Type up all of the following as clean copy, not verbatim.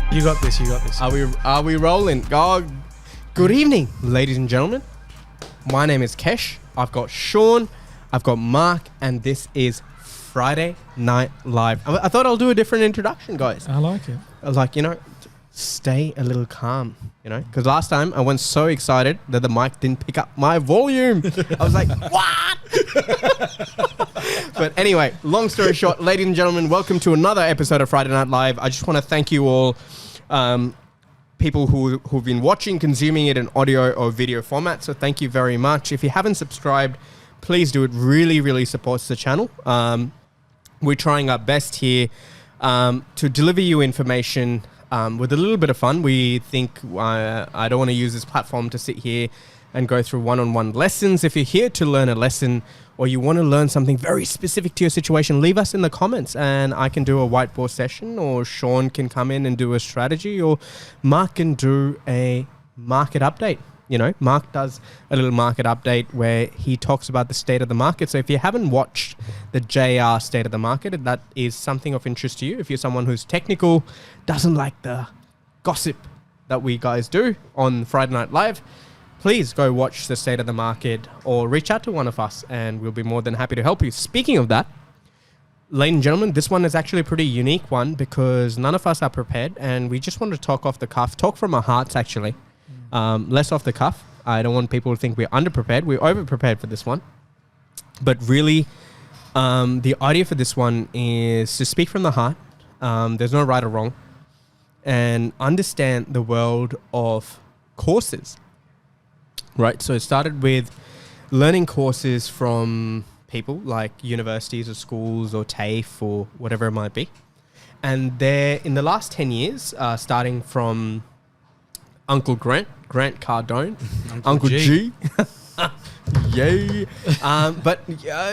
You got this. You got this. Are we rolling? Good evening, ladies and gentlemen. My name is Kesh. I've got Sean. I've got Mark, and this is Friday Night Live. I thought I'll do a different introduction, guys. I like it. I was like, stay a little calm, because last time I went so excited that the mic didn't pick up my volume. I was like, what? But anyway, long story short, ladies and gentlemen, welcome to another episode of Friday Night Live. I just want to thank you all, people who've been watching, consuming it in audio or video format. So thank you very much. If you haven't subscribed, please do. It really, really supports the channel. We're trying our best here to deliver you information with a little bit of fun. We think I don't want to use this platform to sit here and go through one-on-one lessons. If you're here to learn a lesson or you want to learn something very specific to your situation, leave us in the comments and I can do a whiteboard session, or Sean can come in and do a strategy, or Mark can do a market update. Mark does a little market update where he talks about the state of the market. So if you haven't watched the JR State of the Market, that is something of interest to you. If you're someone who's technical, doesn't like the gossip that we guys do on Friday Night Live, please go watch the State of the Market or reach out to one of us and we'll be more than happy to help you. Speaking of that, ladies and gentlemen, this one is actually a pretty unique one because none of us are prepared and we just want to talk off the cuff, talk from our hearts actually. Less off the cuff. I don't want people to think we're underprepared. We're over-prepared for this one. But really, the idea for this one is to speak from the heart. There's no right or wrong. And understand the world of courses. Right? So it started with learning courses from people like universities or schools or TAFE or whatever it might be. And there, in the last 10 years, starting from Uncle Grant Cardone, Uncle G. Yay. But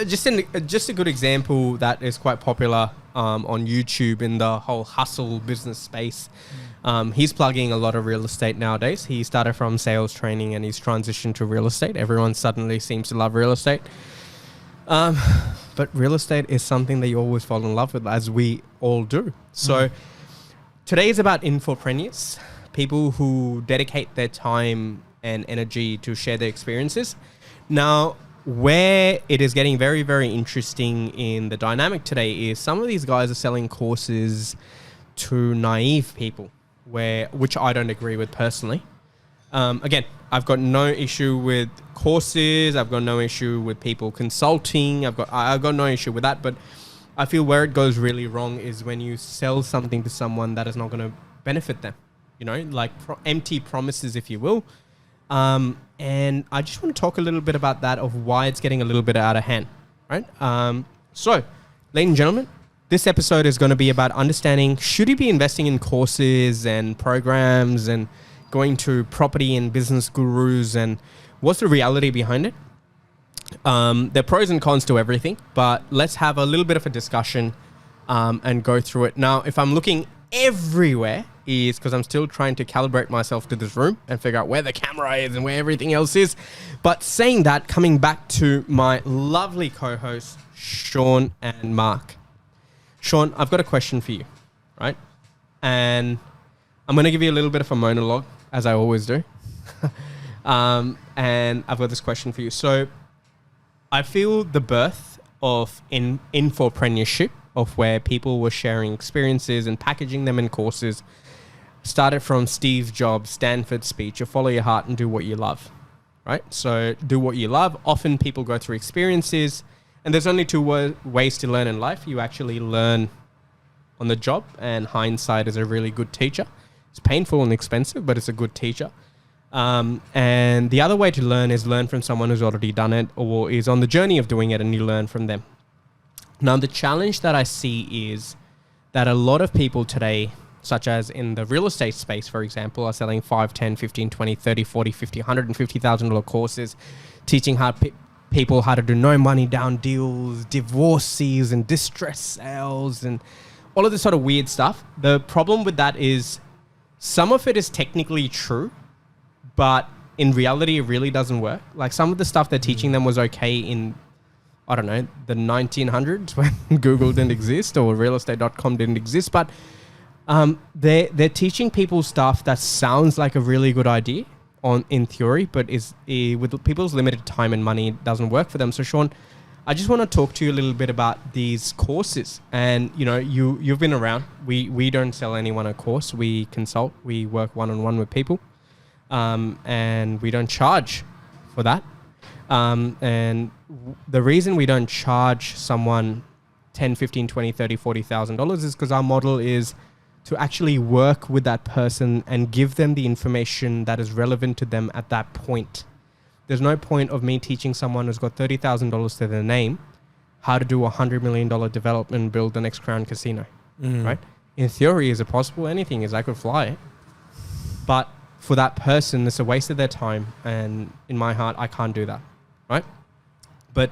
just a good example that is quite popular on YouTube in the whole hustle business space. He's plugging a lot of real estate nowadays. He started from sales training and he's transitioned to real estate. Everyone suddenly seems to love real estate. But real estate is something that you always fall in love with, as we all do. So today is about infopreneurs. People who dedicate their time and energy to share their experiences. Now, where it is getting very, very interesting in the dynamic today is some of these guys are selling courses to naive people, which I don't agree with personally. Again, I've got no issue with courses. I've got no issue with people consulting. I've got no issue with that. But I feel where it goes really wrong is when you sell something to someone that is not going to benefit them. Like empty promises, if you will. And I just want to talk a little bit about that, of why it's getting a little bit out of hand, right? So, ladies and gentlemen, this episode is going to be about understanding, should you be investing in courses and programs and going to property and business gurus, and what's the reality behind it? There are pros and cons to everything, but let's have a little bit of a discussion and go through it. Now, if I'm looking everywhere, is because I'm still trying to calibrate myself to this room and figure out where the camera is and where everything else is. But saying that, coming back to my lovely co-hosts, Sean and Mark. Sean, I've got a question for you, right? And I'm going to give you a little bit of a monologue, as I always do. And I've got this question for you. So I feel the birth of infopreneurship, of where people were sharing experiences and packaging them in courses, started from Steve Jobs' Stanford speech of follow your heart and do what you love, right? So do what you love. Often people go through experiences, and there's only two ways to learn in life. You actually learn on the job, and hindsight is a really good teacher. It's painful and expensive, but it's a good teacher. And the other way to learn is learn from someone who's already done it or is on the journey of doing it, and you learn from them. Now, the challenge that I see is that a lot of people today, such as in the real estate space, for example, are selling 5, 10, 15, 20, 30, 40, 50, $150,000 courses, teaching people how to do no money down deals, divorces and distress sales and all of this sort of weird stuff. The problem with that is some of it is technically true, but in reality, it really doesn't work. Like some of the stuff they're teaching them was okay in, I don't know, the 1900s when Google didn't exist or realestate.com didn't exist. But They're teaching people stuff that sounds like a really good idea in theory, but with people's limited time and money, it doesn't work for them. So Sean, I just want to talk to you a little bit about these courses. And you've been around. We don't sell anyone a course. We consult. We work one-on-one with people, and we don't charge for that. And the reason we don't charge someone 10, 15, 20, 30, $40,000 is because our model is to actually work with that person and give them the information that is relevant to them at that point. There's no point of me teaching someone who's got $30,000 to their name how to do a $100 million development and build the next Crown Casino, right? In theory, is it possible? Anything is. I could fly it. But for that person, it's a waste of their time. And in my heart, I can't do that, right? But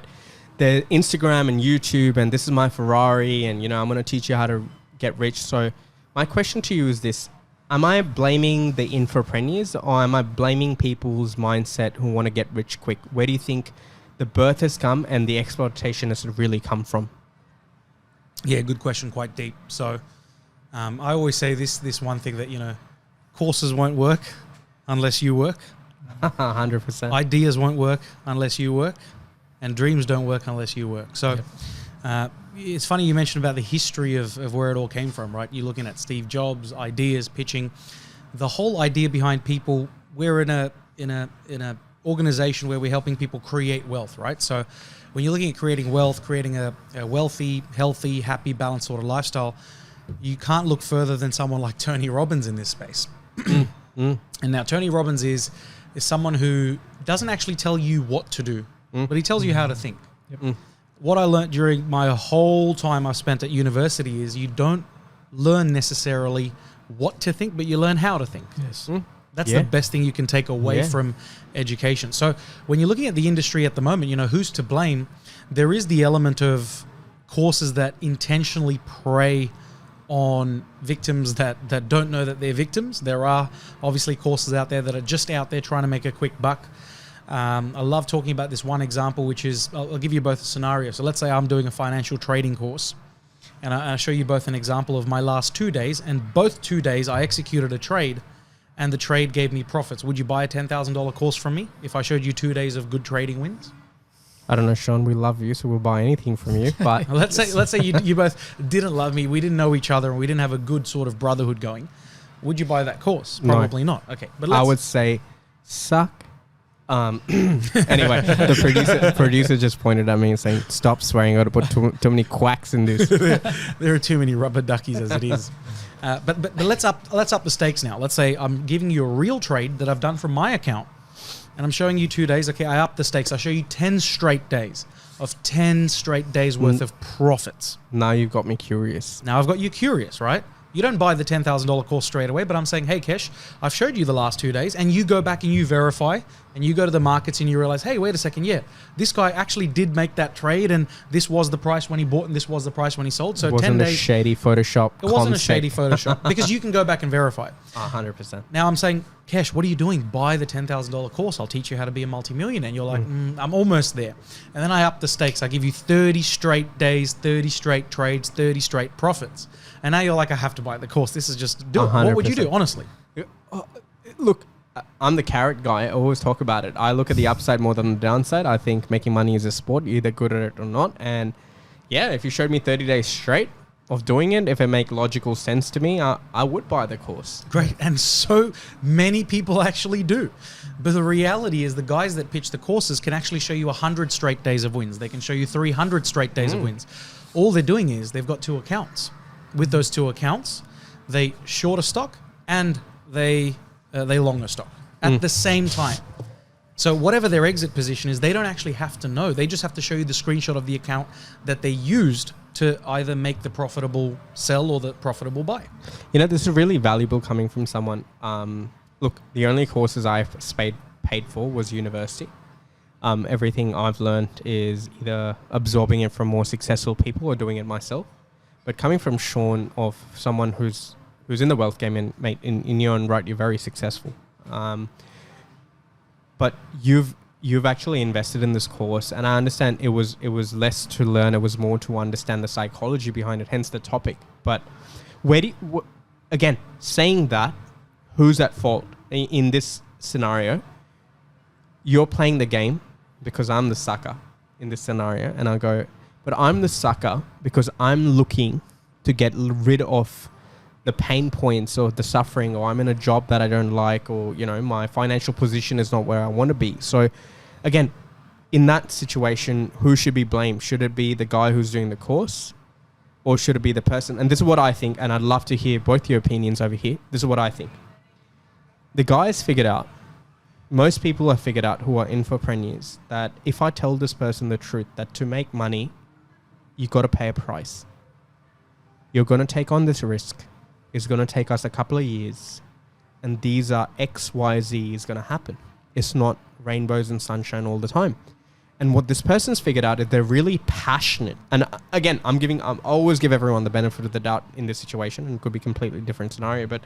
the Instagram and YouTube and this is my Ferrari and, I'm going to teach you how to get rich. So my question to you is this. Am I blaming the infopreneurs or am I blaming people's mindset who want to get rich quick? Where do you think the birth has come and the exploitation has really come from? Yeah, good question, quite deep. So I always say this one thing that, courses won't work unless you work. 100%. Ideas won't work unless you work. And dreams don't work unless you work. So it's funny you mentioned about the history of where it all came from, right? You're looking at Steve Jobs, ideas, pitching. The whole idea behind people, we're in a organization where we're helping people create wealth, right? So when you're looking at creating wealth, creating a wealthy, healthy, happy, balanced sort of lifestyle, you can't look further than someone like Tony Robbins in this space. And now Tony Robbins is someone who doesn't actually tell you what to do, but he tells you how to think. What I learned during my whole time I've spent at university is you don't learn necessarily what to think, but you learn how to think. Yes. That's the best thing you can take away from education. So when you're looking at the industry at the moment, who's to blame? There is the element of courses that intentionally prey on victims that don't know that they're victims. There are obviously courses out there that are just out there trying to make a quick buck. I love talking about this one example, which is, I'll give you both a scenario. So let's say I'm doing a financial trading course and I'll show you both an example of my last 2 days, and both 2 days I executed a trade and the trade gave me profits. Would you buy a $10,000 course from me if I showed you 2 days of good trading wins? I don't know, Sean, we love you, so we'll buy anything from you. But let's say you both didn't love me, we didn't know each other, and we didn't have a good sort of brotherhood going. Would you buy that course? Probably not. Okay, but I would say suck. Anyway, the producer just pointed at me and saying, "Stop swearing! I got to put too many quacks in this." There are too many rubber duckies as it is. But let's up the stakes now. Let's say I'm giving you a real trade that I've done from my account, and I'm showing you 2 days. Okay, I up the stakes. I show you 10 straight days of 10 straight days worth of profits. Now you've got me curious. Now I've got you curious, right? You don't buy the $10,000 course straight away, but I'm saying, hey, Kesh, I've showed you the last 2 days, and you go back and you verify, and you go to the markets and you realize, hey, wait a second, this guy actually did make that trade, and this was the price when he bought, and this was the price when he sold. So it wasn't 10 days. A shady Photoshop. It wasn't a shady Photoshop because you can go back and verify it. 100%. Now I'm saying, Kesh, what are you doing? Buy the $10,000 course. I'll teach you how to be a multimillionaire. And you're like, I'm almost there. And then I up the stakes. I give you 30 straight days, 30 straight trades, 30 straight profits. And now you're like, I have to buy the course. This is just do it. 100%. What would you do, honestly? Look, I'm the carrot guy. I always talk about it. I look at the upside more than the downside. I think making money is a sport. You're either good at it or not. And yeah, if you showed me 30 days straight of doing it, if it make logical sense to me, I would buy the course. Great. And so many people actually do. But the reality is the guys that pitch the courses can actually show you 100 straight days of wins. They can show you 300 straight days of wins. All they're doing is they've got 2 accounts. With those 2 accounts, they short a stock and they long a stock at the same time. So whatever their exit position is, they don't actually have to know. They just have to show you the screenshot of the account that they used to either make the profitable sell or the profitable buy. This is really valuable coming from someone. Look, the only courses I've paid for was university. Everything I've learned is either absorbing it from more successful people or doing it myself. But coming from Sean, of someone who's in the wealth game, and mate, in your own right, you're very successful. But you've actually invested in this course, and I understand it was less to learn, it was more to understand the psychology behind it, hence the topic. But again, saying that, who's at fault in this scenario? You're playing the game because I'm the sucker in this scenario. And I go, but I'm the sucker because I'm looking to get rid of the pain points or the suffering, or I'm in a job that I don't like, or, you know, my financial position is not where I want to be. So again, in that situation, who should be blamed? Should it be the guy who's doing the course, or should it be the person? And this is what I think, and I'd love to hear both your opinions over here. This is what I think. The guys figured out, most people have figured out who are infopreneurs, that if I tell this person the truth, that to make money, you got to pay a price. You're going to take on this risk. It's going to take us a couple of years. And these are X, Y, Z is going to happen. It's not rainbows and sunshine all the time. And what this person's figured out is they're really passionate. And again, I always give everyone the benefit of the doubt in this situation, and it could be a completely different scenario. But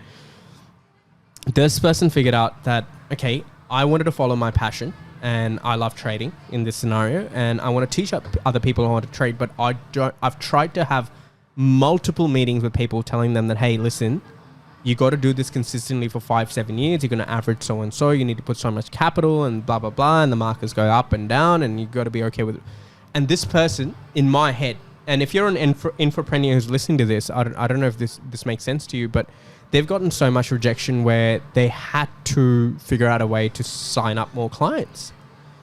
this person figured out that, okay, I wanted to follow my passion, and I love trading in this scenario, and I want to teach other people how to trade. But I've tried to have multiple meetings with people telling them that, hey, listen, you got to do this consistently for 5-7 years. You're going to average so and so. You need to put so much capital and blah, blah, blah. And the markets go up and down, and you got to be okay with it. And this person in my head, and if you're an infopreneur who's listening to this, I don't know if this makes sense to you, but they've gotten so much rejection where they had to figure out a way to sign up more clients.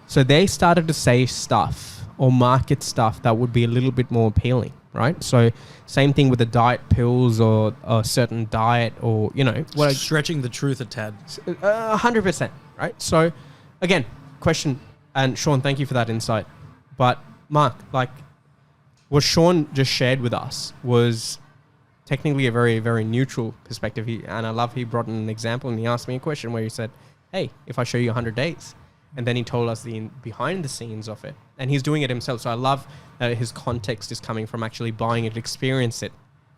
So they started to say stuff or market stuff that would be a little bit more appealing. Right? So same thing with the diet pills or a certain diet, or, you know, stretching the truth a tad. 100%. Right? So again, question, and Sean, thank you for that insight. But Marc, like what Sean just shared with us was technically a very, very neutral perspective. And I love he brought in an example, and he asked me a question where he said, hey, if I show you 100 days, and then he told us the behind the scenes of it. And he's doing it himself. So I love that his context is coming from actually buying it, experience it.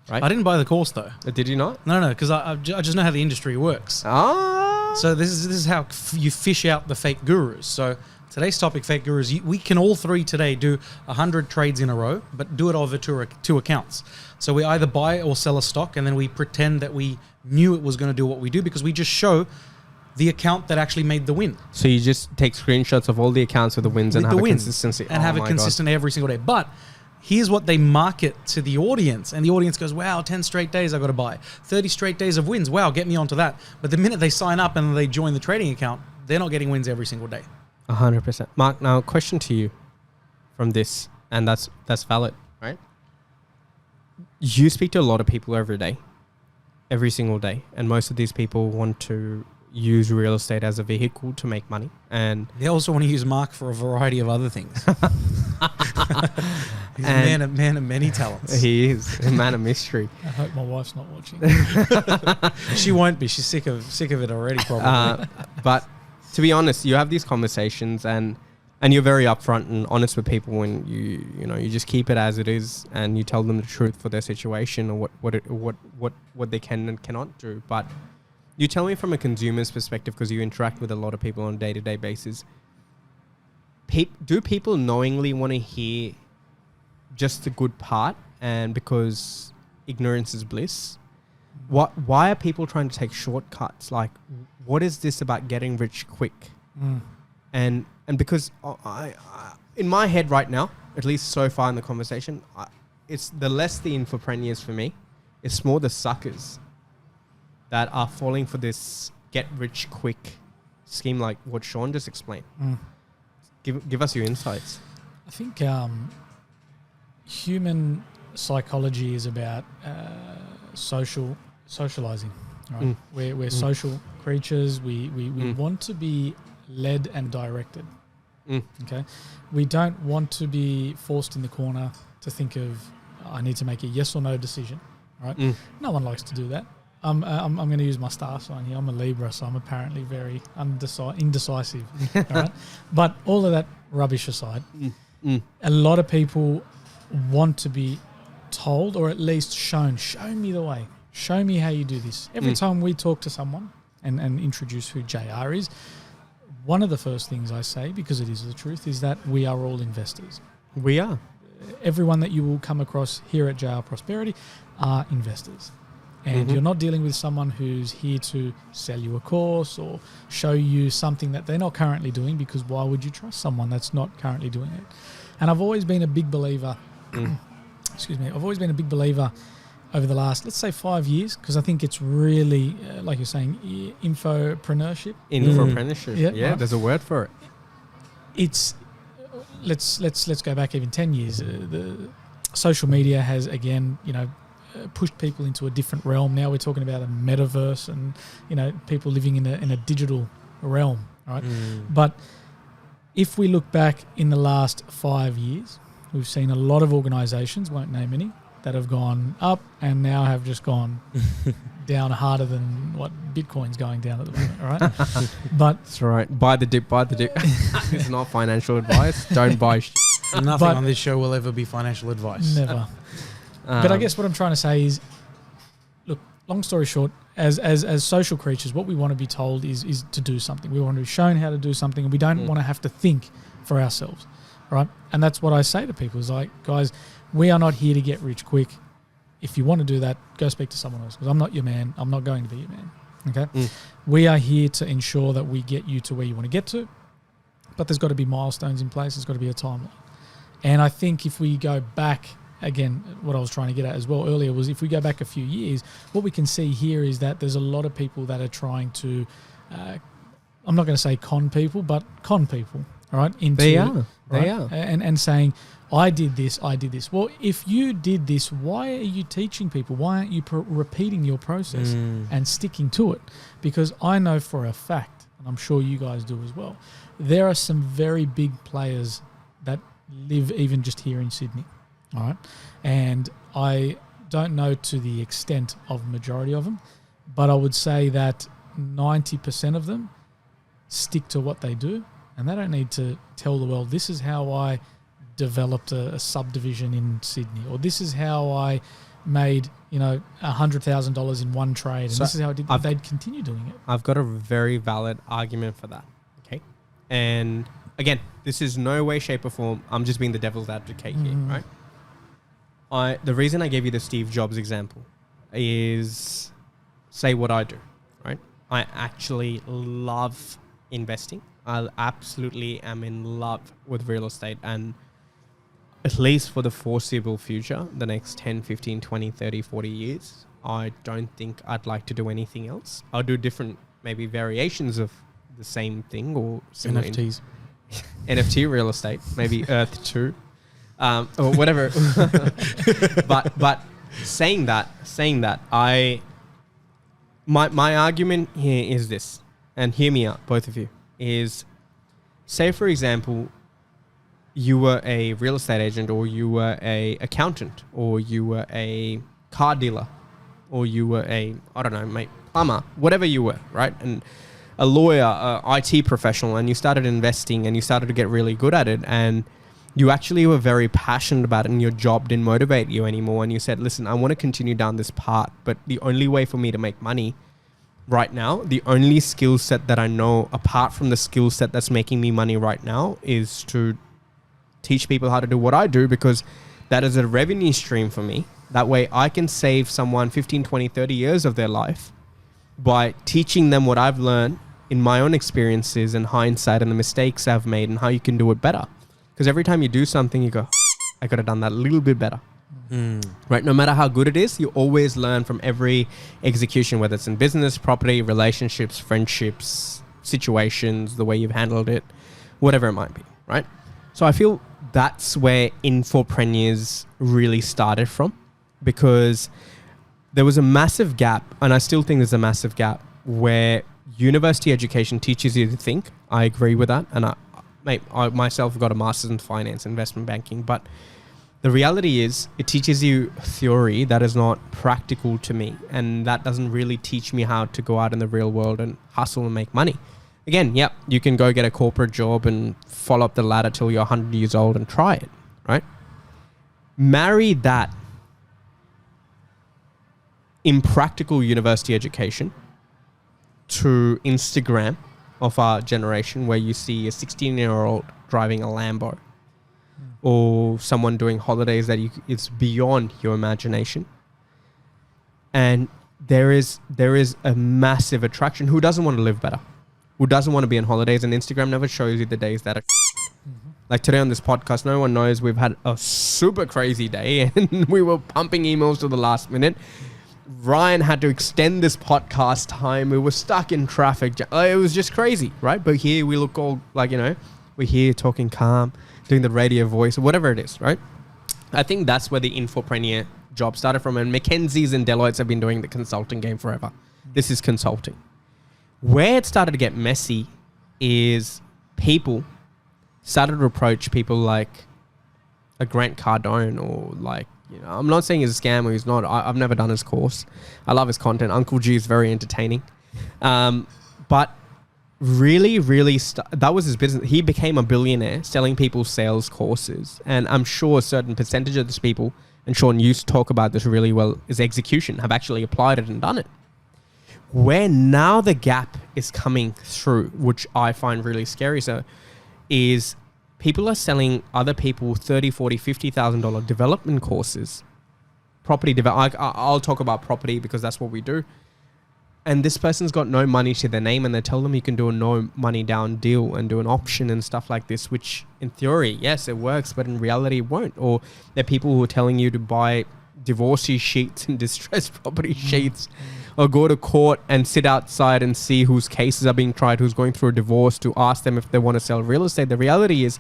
Right? I didn't buy the course though. Did you not? No, because I just know how the industry works. So this is how you fish out the fake gurus. So today's topic, fake gurus, we can all three today do 100 trades in a row, but do it over two accounts. So we either buy or sell a stock, and then we pretend that we knew it was going to do what we do, because we just show the account that actually made the win. So you just take screenshots of all the accounts with the wins and have a consistency. And have it consistent every single day. But here's what they market to the audience. And the audience goes, wow, 10 straight days I've got to buy. 30 straight days of wins. Wow, get me onto that. But the minute they sign up and they join the trading account, they're not getting wins every single day. 100%. Marc, now a question to you from this, and that's valid, right? You speak to a lot of people every day, every single day. And most of these people want to use real estate as a vehicle to make money, and they also want to use Marc for a variety of other things. He's a man of many talents. He is a man of mystery. I hope my wife's not watching. She won't be. She's sick of it already, probably. But to be honest, you have these conversations, and you're very upfront and honest with people when you just keep it as it is, and you tell them the truth for their situation or what they can and cannot do. But you tell me from a consumer's perspective, because you interact with a lot of people on a day-to-day basis. Do people knowingly want to hear just the good part, and because ignorance is bliss? Why are people trying to take shortcuts? Like, what is this about getting rich quick? And because I in my head right now, at least so far in the conversation, it's the less the infopreneurs for me, it's more the suckers that are falling for this get rich quick scheme, like what Sean just explained. Give us your insights. I think human psychology is about socializing. Right? We're social creatures. We want to be led and directed. Okay, we don't want to be forced in the corner to think of, I need to make a yes or no decision. Right? No one likes to do that. I'm going to use my star sign here. I'm a Libra, so I'm apparently very indecisive. All right? But all of that rubbish aside, a lot of people want to be told, or at least show me the way. Show me how you do this. Every time we talk to someone and introduce who JR is, one of the first things I say, because it is the truth, is that we are all investors. We are. Everyone that you will come across here at JR Prosperity are investors. And you're not dealing with someone who's here to sell you a course or show you something that they're not currently doing, because why would you trust someone that's not currently doing it? And I've always been a big believer, I've always been a big believer over the last, let's say 5 years, because I think it's really, like you're saying, infopreneurship. Infopreneurship. Yeah, right. there's a word for it. It's, let's go back even 10 years. The social media has, again, pushed people into a different realm. Now we're talking about a metaverse and, people living in a digital realm, right? But if we look back in the last 5 years, we've seen a lot of organizations, won't name any, that have gone up and now have just gone down harder than what Bitcoin's going down at the moment, all right? But that's right. Buy the dip. This is not financial advice. Don't buy shit. Nothing on this show will ever be financial advice. Never. But I guess what I'm trying to say is, look, long story short, as social creatures, what we want to be told is to do something. We want to be shown how to do something, and we don't want to have to think for ourselves, right? And that's what I say to people is like, guys, we are not here to get rich quick. If you want to do that, go speak to someone else, because I'm not your man. I'm not going to be your man, okay? We are here to ensure that we get you to where you want to get to, but there's got to be milestones in place. There's got to be a timeline. And I think if we go back, again, what I was trying to get at as well earlier was if we go back a few years, what we can see here is that there's a lot of people that are trying to, I'm not going to say con people, but con people, all right? They are. And saying, I did this. Well, if you did this, why are you teaching people? Why aren't you repeating your process and sticking to it? Because I know for a fact, and I'm sure you guys do as well, there are some very big players that live even just here in Sydney. All right. And I don't know to the extent of majority of them, but I would say that 90% of them stick to what they do, and they don't need to tell the world, this is how I developed a subdivision in Sydney, or this is how I made, $100,000 in one trade, and this is how I did. They'd continue doing it. I've got a very valid argument for that. Okay. And again, this is no way, shape or form. I'm just being the devil's advocate here, right? The reason I gave you the Steve Jobs example is, say what I do, right? I actually love investing. I absolutely am in love with real estate, and at least for the foreseeable future, the next 10, 15, 20, 30, 40 years, I don't think I'd like to do anything else. I'll do different, maybe variations of the same thing or similar. NFTs. NFT real estate, maybe Earth 2. Or whatever. but saying that, my argument here is this, and hear me out, both of you, is, say for example, you were a real estate agent, or you were a accountant, or you were a car dealer, or you were a, I don't know, mate, plumber, whatever you were, right? And a lawyer, a IT professional, and you started investing and you started to get really good at it, and you actually were very passionate about it, and your job didn't motivate you anymore, and you said, listen, I want to continue down this path, but the only way for me to make money right now, the only skill set that I know apart from the skill set that's making me money right now is to teach people how to do what I do, because that is a revenue stream for me. That way I can save someone 15, 20, 30 years of their life by teaching them what I've learned in my own experiences and hindsight and the mistakes I've made and how you can do it better. Because every time you do something, you go, I could have done that a little bit better. Right? No matter how good it is, you always learn from every execution, whether it's in business, property, relationships, friendships, situations, the way you've handled it, whatever it might be, right? So I feel that's where Infopreneurs really started from, because there was a massive gap, and I still think there's a massive gap, where university education teaches you to think. I agree with that. And I myself got a master's in finance, investment banking, but the reality is it teaches you theory that is not practical to me. And that doesn't really teach me how to go out in the real world and hustle and make money. Again, yep, you can go get a corporate job and follow up the ladder till you're 100 years old and try it, right? Marry that impractical university education to Instagram of our generation, where you see a 16-year-old driving a Lambo, or someone doing holidays that it's beyond your imagination. And there is a massive attraction. Who doesn't want to live better? Who doesn't want to be on holidays? And Instagram never shows you the days that are like today on this podcast. No one knows we've had a super crazy day and we were pumping emails to the last minute. Ryan had to extend this podcast time. We were stuck in traffic. It was just crazy, right? But here we look all like, you know, we're here talking calm, doing the radio voice or whatever it is, right? I think that's where the infopreneur job started from. And McKinsey's and Deloitte's have been doing the consulting game forever. This is consulting. Where it started to get messy is people started to approach people like a Grant Cardone or like, you know, I'm not saying he's a scammer. He's not. I've never done his course. I love his content. Uncle G is very entertaining. But really, that was his business. He became a billionaire selling people sales courses. And I'm sure a certain percentage of these people, and Sean used to talk about this really well, is execution, have actually applied it and done it. Where now the gap is coming through, which I find really scary, is people are selling other people $30,000, $40,000, $50,000 development courses. I'll talk about property because that's what we do. And this person's got no money to their name and they tell them you can do a no money down deal and do an option and stuff like this, which in theory, yes, it works, but in reality it won't. Or they're people who are telling you to buy divorcee sheets and distressed property sheets, or go to court and sit outside and see whose cases are being tried, who's going through a divorce, to ask them if they want to sell real estate. The reality is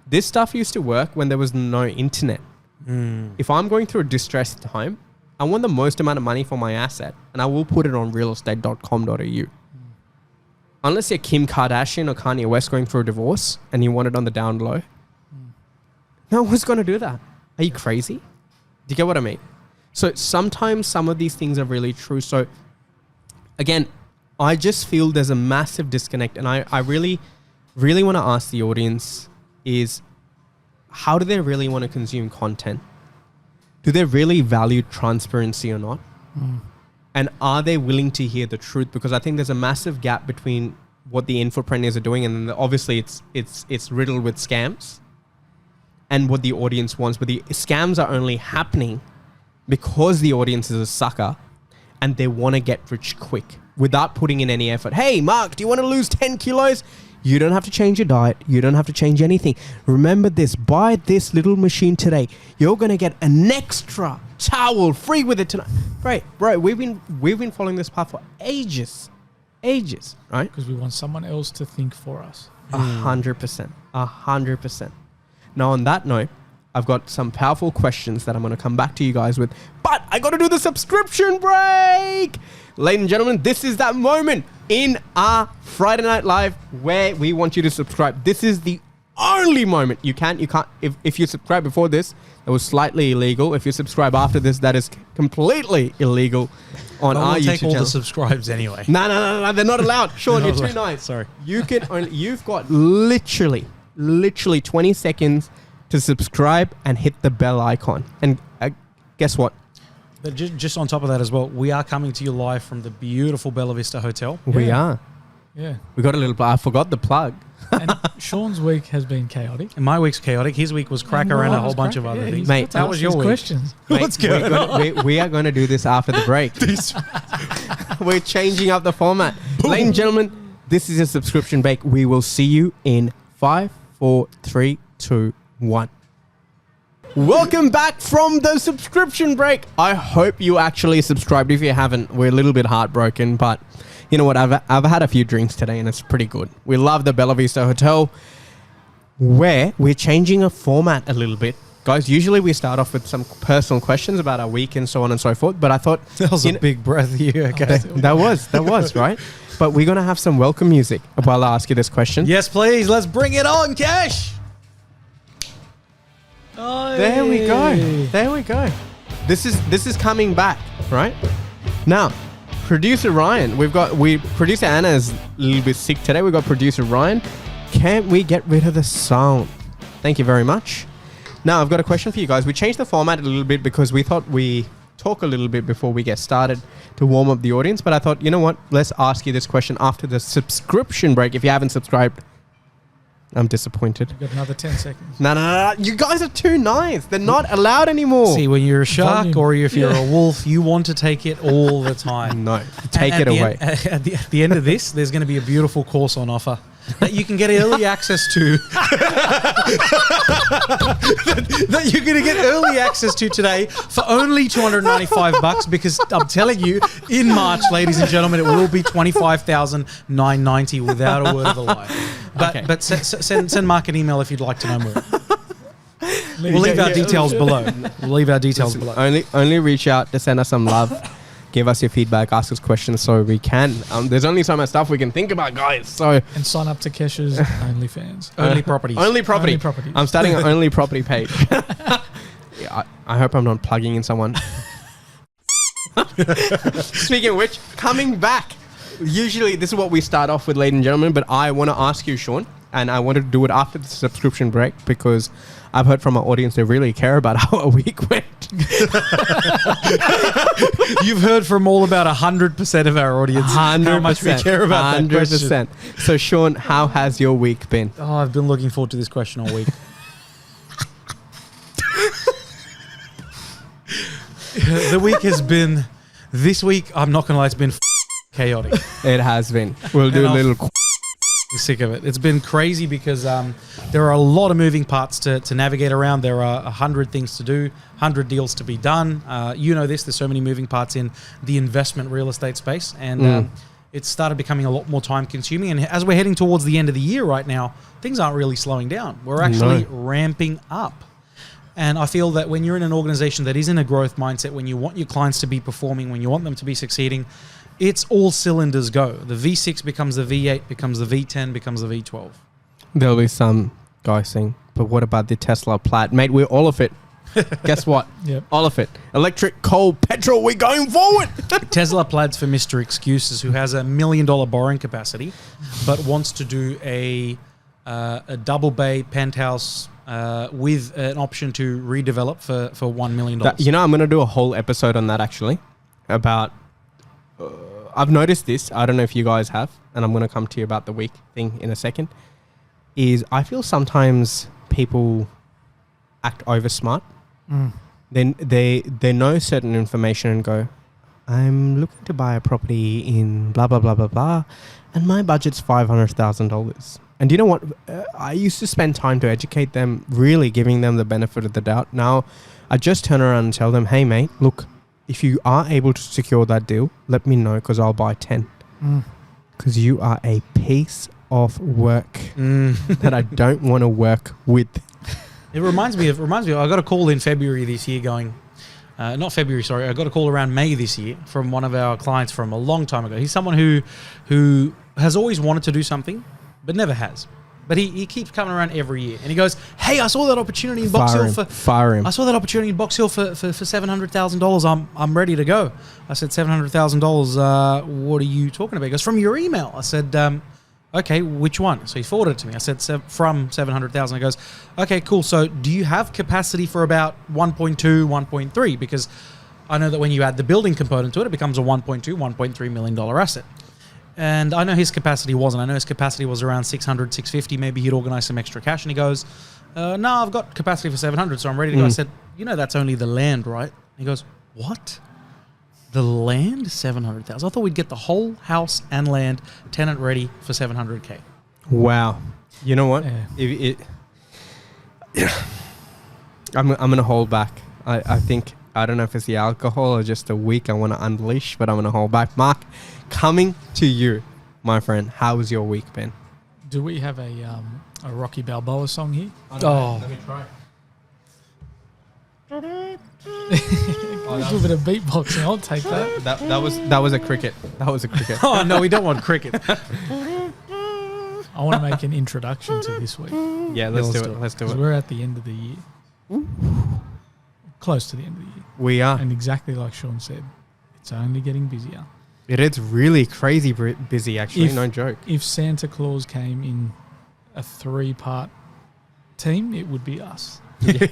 this stuff used to work when there was no internet. If I'm going through a distressed time, I want the most amount of money for my asset and I will put it on realestate.com.au. Unless you're Kim Kardashian or Kanye West going through a divorce and you want it on the down low, no one's going to do that. Are you crazy? Do you get what I mean? So sometimes some of these things are really true. So again, I just feel there's a massive disconnect. And I really, really want to ask the audience is, how do they really want to consume content? Do they really value transparency or not? And are they willing to hear the truth? Because I think there's a massive gap between what the infopreneurs are doing, and then obviously it's riddled with scams, and what the audience wants. But the scams are only happening because the audience is a sucker and they want to get rich quick without putting in any effort. Hey, Mark, do you want to lose 10 kilos? You don't have to change your diet. You don't have to change anything. Remember this. Buy this little machine today. You're going to get an extra towel free with it tonight. Bro, we've been following this path for ages, right? Because we want someone else to think for us. 100%. Now, on that note, I've got some powerful questions that I'm going to come back to you guys with. But I got to do the subscription break. Ladies and gentlemen, this is that moment in our Friday Night Live where we want you to subscribe. This is the only moment you can't. If you subscribe before this, that was slightly illegal. If you subscribe after this, that is completely illegal on our YouTube take all channel. the subscribes anyway. No, they're not allowed. Sean, you're too nice. Sorry. You've got literally 20 seconds to subscribe and hit the bell icon. And guess what? But just on top of that as well, we are coming to you live from the beautiful Bella Vista Hotel. We are. Yeah. We got a little I forgot the plug. And Sean's week has been chaotic. And my week's chaotic. His week was cracker and a whole bunch of other things. Mate, that was your week. Questions. Mate, What's going on? We are going to do this after the break. We're changing up the format. Ladies and gentlemen, this is a subscription break. We will see you in 5, 4, 3, 2, 1. Welcome back from the subscription break. I hope you actually subscribed. If you haven't, we're a little bit heartbroken, but you know what? I've had a few drinks today and it's pretty good. We love the Bella Vista Hotel, where we're changing a format a little bit. Guys, usually we start off with some personal questions about our week and so on and so forth, but I thought That was a big breath of you. Okay. that was right. But we're going to have some welcome music while I ask you this question. Yes, please. Let's bring it on, Kesh. Oh, There we go. This is coming back, right? Now, producer Ryan, producer Anna is a little bit sick today. We've got producer Ryan. Can't we get rid of the sound? Thank you very much. Now, I've got a question for you guys. We changed the format a little bit because we thought we talk a little bit before we get started to warm up the audience. But I thought, you know what? Let's ask you this question after the subscription break. If you haven't subscribed, I'm disappointed. You've got another 10 seconds. No. You guys are too nice. They're not allowed anymore. See, when you're a shark Volume. or if you're a wolf, you want to take it all the time. No, take And it away. At the end of this, there's going to be a beautiful course on offer that you can get early access to. that you're going to get early access to today for only $295, because I'm telling you, in March, ladies and gentlemen, it will be $25,990 without a word of a lie. But send Mark an email if you'd like to know more. We'll leave our details below. We'll leave our details below. Only reach out to send us some love. Give us your feedback, ask us questions so we can. There's only so much stuff we can think about, guys. So And sign up to Keshav's OnlyFans. Only properties. Only property. Only properties. I'm starting an only property page. Yeah, I hope I'm not plugging in someone. Speaking of which, coming back. Usually this is what we start off with, ladies and gentlemen, but I want to ask you, Sean, and I wanted to do it after the subscription break because I've heard from our audience they really care about how our week went. You've heard from all about 100% of our audience 100%. how much we care about 100%. That question. So, Sean, how has your week been? Oh, I've been looking forward to this question all week. The week has been... This week, I'm not going to lie, it's been chaotic. It has been. We'll do a little... Sick of it. It's been crazy because there are a lot of moving parts to navigate around. There are 100 things to do, 100 deals to be done. You know this. There's so many moving parts in the investment real estate space, and it's started becoming a lot more time consuming. And as we're heading towards the end of the year right now, things aren't really slowing down. We're actually ramping up. And I feel that when you're in an organization that is in a growth mindset, when you want your clients to be performing, when you want them to be succeeding, it's all cylinders go. The V6 becomes the V8, becomes the V10, becomes the V12. There'll be some guy saying, but what about the Tesla Plaid? Mate, we're all of it. Guess what? Yep. All of it. Electric, coal, petrol, we're going forward. Tesla Plaid's for Mr. Excuses, who has $1 million borrowing capacity, but wants to do a double bay penthouse with an option to redevelop for $1 million. I'm going to do a whole episode on that actually about... I've noticed this. I don't know if you guys have, and I'm going to come to you about the week thing in a second. Is I feel sometimes people act over smart. Then they know certain information and go, I'm looking to buy a property in blah blah blah blah blah, and my budget's $500,000. And you know what? I used to spend time to educate them, really giving them the benefit of the doubt. Now, I just turn around and tell them, hey mate, look. If you are able to secure that deal, let me know because I'll buy 10. Because you are a piece of work that I don't want to work with. It reminds me of. I got a call in February this year going, not February, sorry. I got a call around May this year from one of our clients from a long time ago. He's someone who has always wanted to do something, but never has. But he keeps coming around every year, and he goes, "Hey, I saw that opportunity in Box Hill Fire him. I saw that opportunity in Box Hill for $700,000. I'm ready to go." I said, $700,000. What are you talking about? He goes, "From your email." I said, "Okay, which one?" So he forwarded it to me. I said, "From 700,000." He goes, "Okay, cool. So do you have capacity for about 1.2, 1.3? Because I know that when you add the building component to it, it becomes a 1.2, $1.3 million asset." And I know his capacity wasn't. I know his capacity was around 600, 650. Maybe he'd organize some extra cash. And he goes, "No, I've got capacity for 700, so I'm ready to go." I said, "That's only the land, right?" He goes, "What? The land? 700,000? I thought we'd get the whole house and land tenant ready for 700K. Wow. You know what? Yeah. I'm going to hold back. I think, I don't know if it's the alcohol or just the week I want to unleash, but I'm going to hold back. Mark, coming to you, my friend, how has your week been? Do we have a Rocky Balboa song here? Oh, Let me try. A little bit of beatboxing. I'll take that. That was a cricket. That was a cricket. oh no, we don't want cricket. I want to make an introduction to this week. Yeah, let's do it. Let's do Because it. we're at the end of the year. Close to the end of the year. We are. And exactly like Sean said, it's only getting busier. It is really crazy busy, actually. No joke. If Santa Claus came in a 3-part team, it would be us. Mate,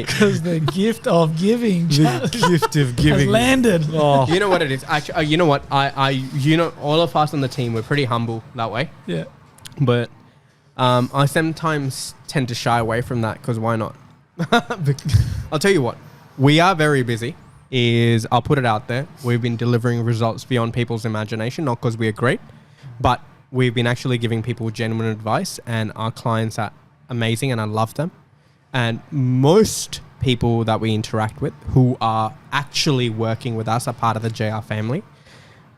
Because the gift of giving has landed. Oh, you know what it is. Actually, you know what? All of us on the team, we're pretty humble that way. Yeah. But I sometimes tend to shy away from that because why not? I'll tell you what. We are very busy. I'll put it out there. We've been delivering results beyond people's imagination, not because we are great, but we've been actually giving people genuine advice, and our clients are amazing, and I love them. And most people that we interact with who are actually working with us, are part of the JR family,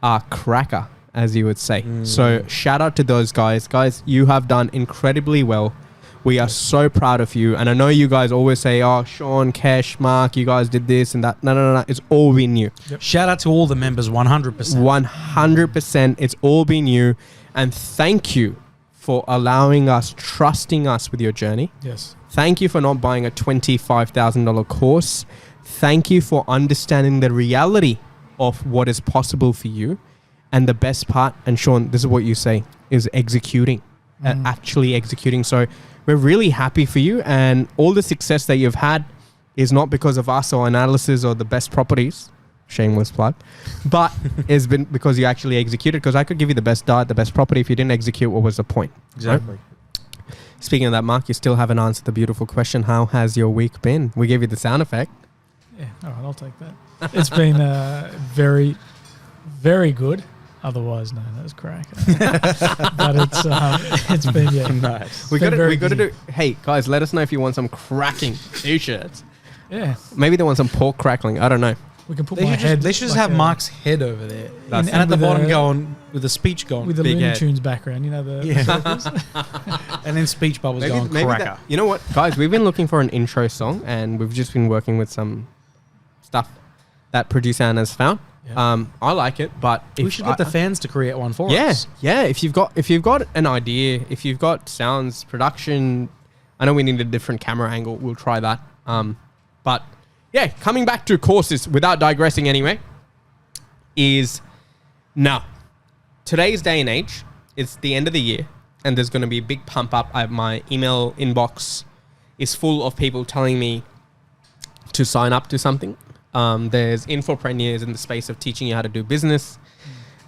are cracker, as you would say. So shout out to those guys. Guys, you have done incredibly well. We are so proud of you. And I know you guys always say, oh, Sean, Kesh, Mark, you guys did this and that. No. It's all been you. Yep. Shout out to all the members, 100%. 100%. It's all been you. And thank you for allowing us, trusting us with your journey. Yes. Thank you for not buying a $25,000 course. Thank you for understanding the reality of what is possible for you. And the best part, and Sean, this is what you say, is executing, actually executing. So we're really happy for you, and all the success that you've had is not because of us or analysis or the best properties, shameless plug, but it's been because you actually executed. Because I could give you the best diet, the best property. If you didn't execute, what was the point? Exactly. Right? Speaking of that, Mark, you still haven't answered the beautiful question. How has your week been? We gave you the sound effect. Yeah. All right, I'll take that. It's been very, very good. Otherwise, no, that was crack. But it's been Nice. We got to do. Hey guys, let us know if you want some cracking t-shirts. Yeah, Maybe they want some pork crackling. I don't know. we can put They my should head. just like have Mark's head over there. That's And at the with bottom a- going, with the speech going. with the big Looney head. Tunes background. You know the Yeah. circles? And then speech bubbles going maybe cracker. that, you know what, guys? We've been looking for an intro song, and we've just been working with some stuff that producer Anna's found. Yeah. I like it, but We should get the fans to create one for Yeah, us. yeah. If you've got an idea, if you've got sounds, production, I know we need a different camera angle. We'll try that. But yeah, coming back to courses without digressing anyway, is now today's day and age. It's the end of the year, and there's going to be a big pump up. My email inbox is full of people telling me to sign up to something. There's infopreneurs in the space of teaching you how to do business.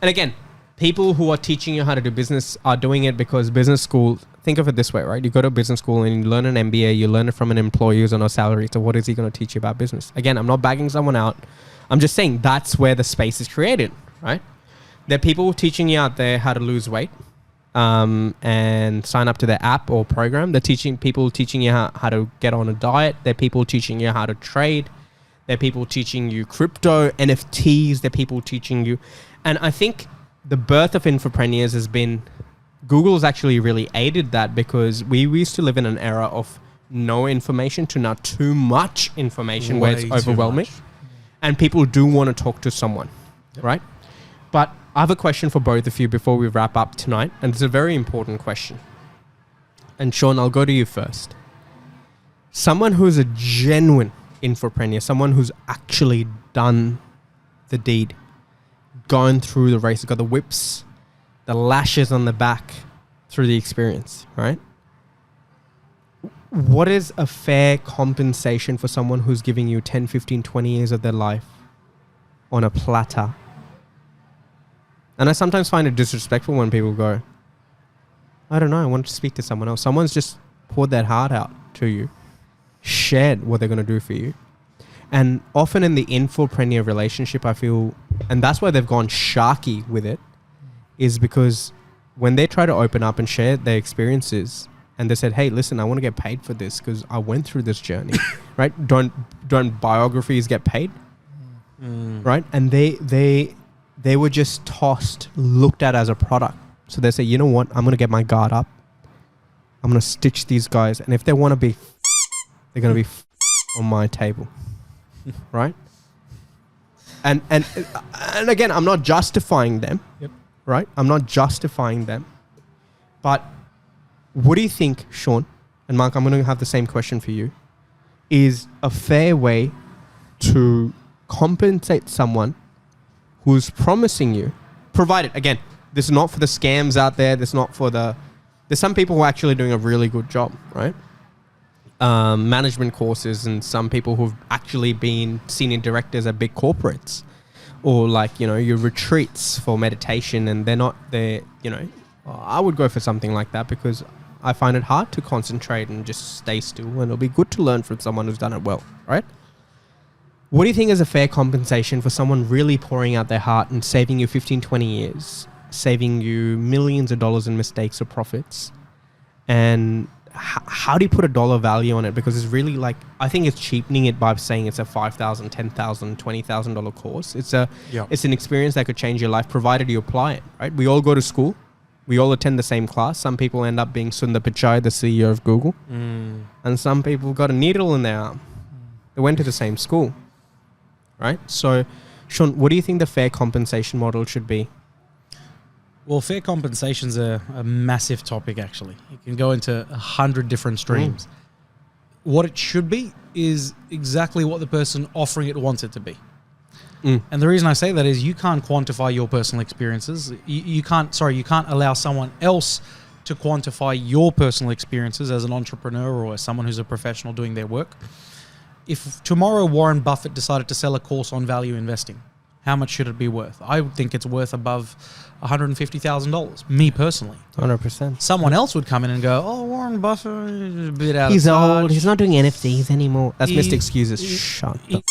And again, people who are teaching you how to do business are doing it because business school, think of it this way, right? You go to business school and you learn an MBA, you learn it from an employee who's on a salary. So what is he going to teach you about business? Again, I'm not bagging someone out. I'm just saying that's where the space is created, right? There are people teaching you out there how to lose weight and sign up to their app or program. They're people teaching you how to get on a diet. There are people teaching you how to trade. There are people teaching you crypto, NFTs. There are people teaching you. And I think the birth of Infopreneurs has been, Google's actually really aided that, because we used to live in an era of no information to now too much information where Way it's too overwhelming. much. And people do want to talk to someone, right? But I have a question for both of you before we wrap up tonight. And it's a very important question. And Sean, I'll go to you first. Someone who's a genuine infopreneur, someone who's actually done the deed, gone through the race, got the whips, the lashes on the back through the experience, right? What is a fair compensation for someone who's giving you 10, 15, 20 years of their life on a platter? And I sometimes find it disrespectful when people go, I don't know, I want to speak to someone else. Someone's just poured that heart out to you, shared what they're going to do for you. And often in the infopreneur relationship, I feel, and that's why they've gone sharky with it, is because when they try to open up and share their experiences, and they said, hey, listen, I want to get paid for this because I went through this journey, right? Don't biographies get paid? Right? And they were just tossed, looked at as a product. So they say, you know what? I'm going to get my guard up. I'm going to stitch these guys. And if they want to be, they're going to be on my table. Right? And again, I'm not justifying them. Yep. Right? I'm not justifying them. But what do you think, Sean, and Mark, I'm going to have the same question for you, is a fair way to compensate someone who's promising you, provided, again, this is not for the scams out there, this is not for the there's some people who are actually doing a really good job, right? Management courses, and some people who've actually been senior directors at big corporates, or like, your retreats for meditation, and they're not there, I would go for something like that because I find it hard to concentrate and just stay still, and it'll be good to learn from someone who's done it well, right? What do you think is a fair compensation for someone really pouring out their heart and saving you 15, 20 years, saving you millions of dollars in mistakes or profits? And how do you put a dollar value on it? Because it's really like, I think it's cheapening it by saying it's a $5,000, $10,000, $20,000 course. It's an experience that could change your life, provided you apply it, right? We all go to school. We all attend the same class. Some people end up being Sundar Pichai, the CEO of Google. And some people got a needle in their arm. They went to the same school, right? So, Sean, what do you think the fair compensation model should be? Well, fair compensation's a massive topic, actually. It can go into 100 different streams. What it should be is exactly what the person offering it wants it to be. And the reason I say that is you can't quantify your personal experiences. You can't allow someone else to quantify your personal experiences as an entrepreneur or as someone who's a professional doing their work. If tomorrow Warren Buffett decided to sell a course on value investing, how much should it be worth? I would think it's worth above $150,000, me personally. 100%. Someone else would come in and go, oh, Warren Buffett is a bit out He's of touch. old. He's not doing NFTs anymore. That's Mr. Excuses. Shut up.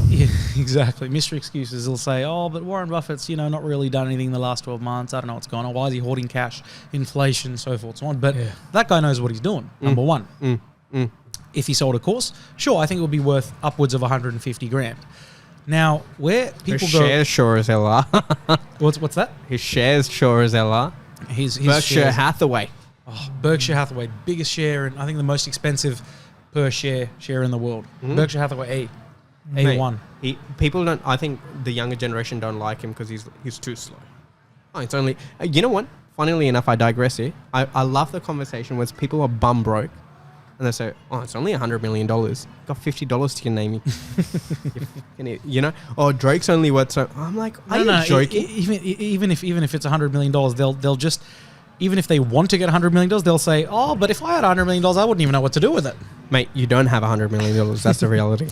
Yeah, exactly. Mr. Excuses will say, oh, but Warren Buffett's, not really done anything in the last 12 months. I don't know what's going on. Why is he hoarding cash, inflation, so forth, so on. But that guy knows what he's doing, number one. If he sold a course, sure, I think it would be worth upwards of 150 grand. Now, where people His go... shares sure as hell are. What's that? His shares sure as hell are. His Berkshire shares, Hathaway. Berkshire Hathaway, biggest share, and I think the most expensive per share in the world. Berkshire Hathaway A1. People don't. I think the younger generation don't like him because he's too slow. Oh, it's only. You know what? Funnily enough, I digress here. I love the conversation where people are bum broke, and they say, "Oh, it's only $100 million. Got $50 to your name." Oh, Drake's only worth so. I'm like, are you joking? Even if it's $100 million, they'll just. Even if they want to get $100 million, they'll say, "Oh, but if I had $100 million, I wouldn't even know what to do with it." Mate, you don't have $100 million. That's the reality.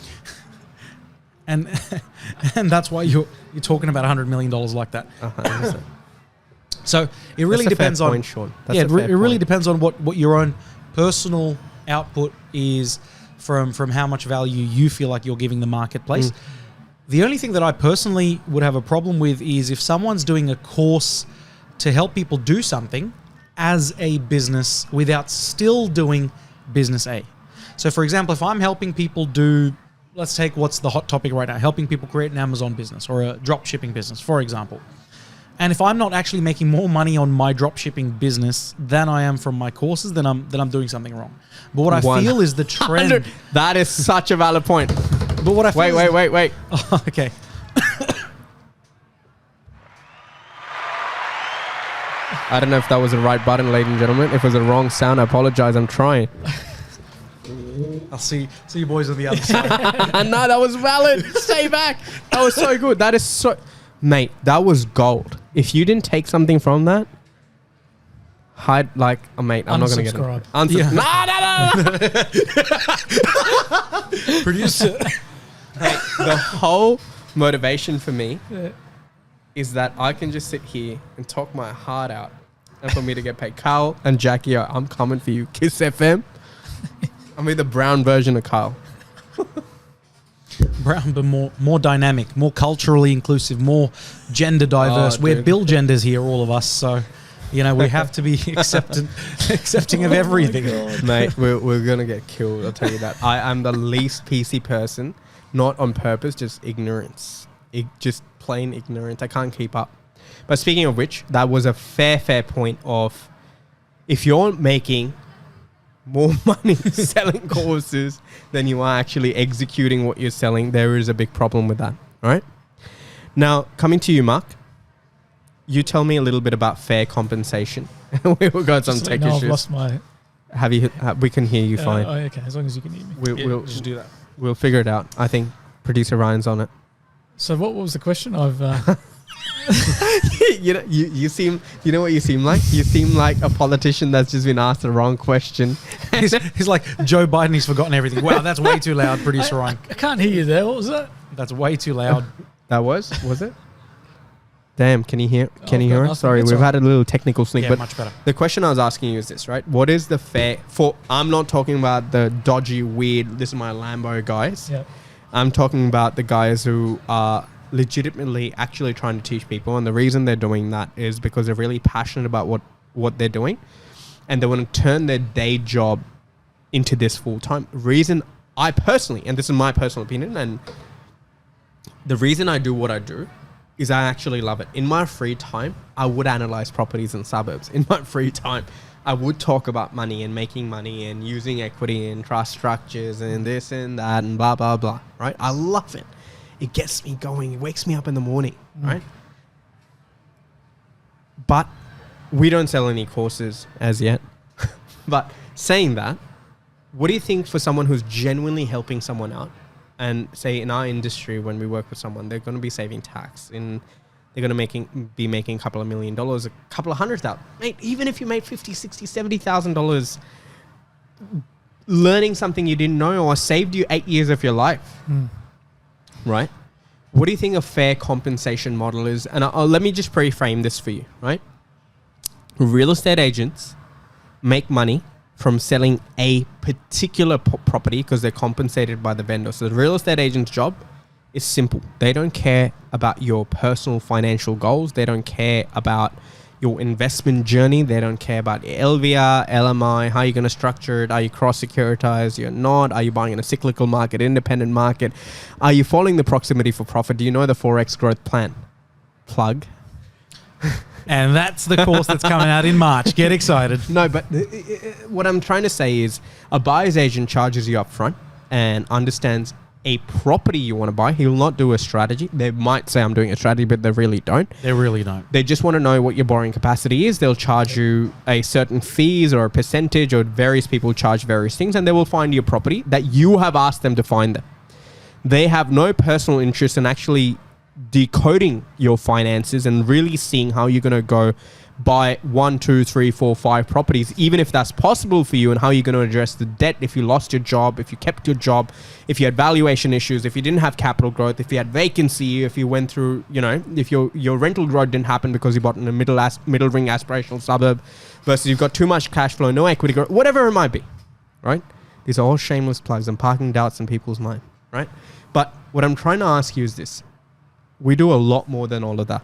And that's why you're talking about $100 million like that. So it really depends on. Sean. It really depends on what your own personal output is from how much value you feel like you're giving the marketplace. The only thing that I personally would have a problem with is if someone's doing a course to help people do something as a business without still doing business A. So for example, if I'm helping people do, let's take what's the hot topic right now, helping people create an Amazon business or a drop shipping business, for example. And if I'm not actually making more money on my drop shipping business than I am from my courses, then I'm doing something wrong. But what I feel is the trend. That is such a valid point. But what I feel wait. Oh, okay. I don't know if that was the right button, ladies and gentlemen. If it was the wrong sound, I apologize. I'm trying. I'll see you boys on the other side. No, that was valid. Stay back. That was so good. That is so... Mate, that was gold. If you didn't take something from that, mate, I'm not going to get it. No. Producer. Hey, the whole motivation for me is that I can just sit here and talk my heart out and for me to get paid. Carl and Jackie, I'm coming for you. Kiss FM. I'm the brown version of Carl. Brown, but more dynamic, more culturally inclusive, more gender diverse. We're Bill genders here, all of us. So, we have to be accepting of everything. Mate, we're going to get killed. I'll tell you that. I am the least PC person, not on purpose, just ignorance. Just plain ignorance. I can't keep up. But speaking of which, that was a fair point of if you're making more money selling courses than you are actually executing what you're selling, there is a big problem with that. All right. Now, coming to you, Marc, you tell me a little bit about fair compensation. We've got some tech issues. I've lost my... we can hear you fine. Okay, as long as you can hear me. We'll just do that. We'll figure it out. I think producer Ryan's on it. So what was the question? You seem, you know what you seem like? You seem like a politician that's just been asked the wrong question. He's like Joe Biden. He's forgotten everything. Wow, that's way too loud, producer Ryan. I can't hear you there. What was that? That's way too loud. That was it? Damn, can you hear? Can you hear us? Sorry, It's we've all had a little technical sneak. Yeah, but much better. the question I was asking you is this, right? What is the fair for? I'm not talking about the dodgy, weird. This is my Lambo guys. Yeah. I'm talking about the guys who are legitimately actually trying to teach people, and the reason they're doing that is because they're really passionate about what they're doing, and they want to turn their day job into this full time. Reason I personally, and this is my personal opinion, and the reason I do what I do is I actually love it. In my free time, I would analyze properties in suburbs. In my free time, I would talk about money and making money and using equity and trust structures and this and that and blah, blah, blah, right? I love it. It gets me going. It wakes me up in the morning, right? But we don't sell any courses as yet. But saying that, what do you think for someone who's genuinely helping someone out? And say in our industry, when we work with someone, they're going to be saving tax. They're going to be making a couple of $1 million, a couple of $100,000. Mate, even if you made $50,000, $60,000, $70,000, learning something you didn't know or saved you 8 years of your life, right? What do you think a fair compensation model is? And let me just pre-frame this for you, right? Real estate agents make money from selling a particular property because they're compensated by the vendor. So the real estate agent's job is simple. They don't care about your personal financial goals. They don't care about your investment journey. They don't care about LVR, LMI, how you're going to structure it. Are you cross-securitized? You're not. Are you buying in a cyclical market, independent market? Are you following the proximity for profit? Do you know the 4X growth plan? Plug. And that's the course that's coming out in March. Get excited. No, but what I'm trying to say is a buyer's agent charges you up front and understands a property you want to buy. He'll not do a strategy. They might say I'm doing a strategy, but they really don't. They really don't. They just want to know what your borrowing capacity is. They'll charge you a certain fees or a percentage, or various people charge various things, and they will find you a property that you have asked them to find them. They have no personal interest in actually decoding your finances and really seeing how you're going to go buy 1, 2, 3, 4, 5 properties, even if that's possible for you, and how you're going to address the debt if you lost your job, if you kept your job, if you had valuation issues, if you didn't have capital growth, if you had vacancy, if you went through, if your rental growth didn't happen because you bought in a middle ring aspirational suburb versus you've got too much cash flow, no equity growth, whatever it might be, right? These are all shameless plugs and parking doubts in people's mind, right? But what I'm trying to ask you is this. We do a lot more than all of that.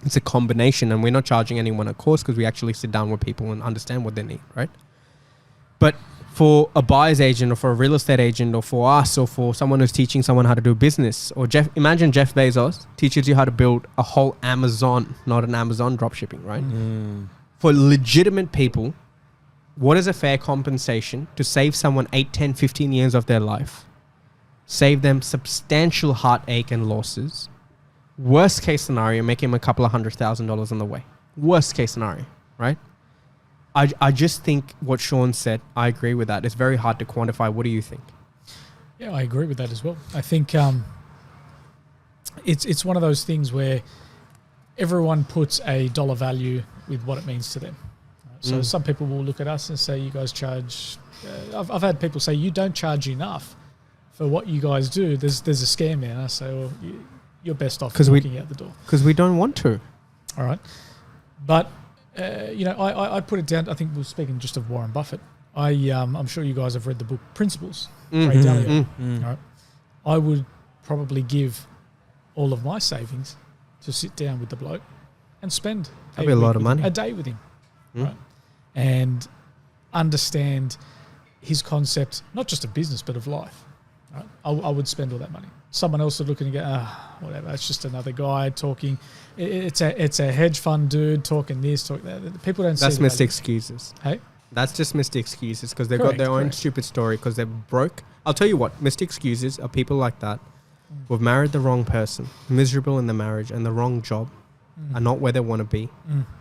It's a combination, and we're not charging anyone a course because we actually sit down with people and understand what they need, right? But for a buyer's agent or for a real estate agent or for us or for someone who's teaching someone how to do business, or imagine Jeff Bezos teaches you how to build a whole Amazon, not an Amazon dropshipping, right? For legitimate people, what is a fair compensation to save someone 8, 10, 15 years of their life, save them substantial heartache and losses? Worst case scenario, make him a couple of $100,000 on the way. Worst case scenario, right? I just think what Sean said, I agree with that. It's very hard to quantify. What do you think? Yeah, I agree with that as well. I think it's one of those things where everyone puts a dollar value with what it means to them. So some people will look at us and say, you guys charge... I've had people say, you don't charge enough for what you guys do. There's a scam there. And I say, well... You're best off walking out the door. Because we don't want to. All right. But, I put it down. I think we're speaking just of Warren Buffett. I'm sure you guys have read the book Principles. Ray Dalio. All right. I would probably give all of my savings to sit down with the bloke and spend That'd be a lot of money. A day with him. Right. And understand his concept, not just of business, but of life. Right? I would spend all that money. Someone else would look and go, whatever, it's just another guy talking. It's a hedge fund dude talking this, talking that. People don't see That's missed excuses. Hey? That's just missed excuses because they've got their own stupid story because they're broke. I'll tell you what, missed excuses are people like that who've married the wrong person, miserable in the marriage and the wrong job, are not where they want to be.